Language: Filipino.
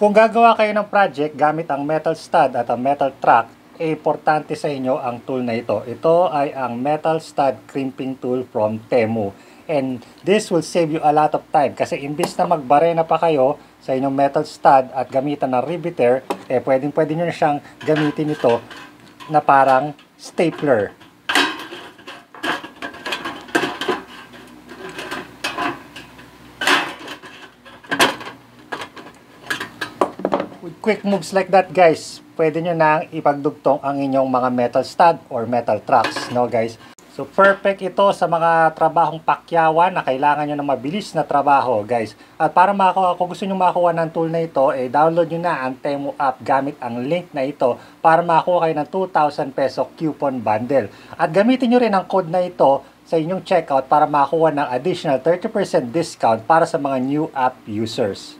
Kung gagawa kayo ng project gamit ang metal stud at ang metal track, importante sa inyo ang tool na ito. Ito ay ang metal stud crimping tool from Temu. And this will save you a lot of time kasi imbis na magbarena pa kayo sa inyong metal stud at gamitan ng riveter, pwede nyo na siyang gamitin ito na parang stapler. With quick moves like that, guys, pwede nyo na ipagdugtong ang inyong mga metal stud or metal tracks, no guys? So perfect ito sa mga trabahong pakyawan na kailangan nyo ng mabilis na trabaho, guys. At para makakuha, kung gusto nyo makakuha ng tool na ito, download nyo na ang Temu app gamit ang link na ito para makakuha kayo ng 2,000 peso coupon bundle. At gamitin nyo rin ang code na ito sa inyong checkout para makakuha ng additional 30% discount para sa mga new app users.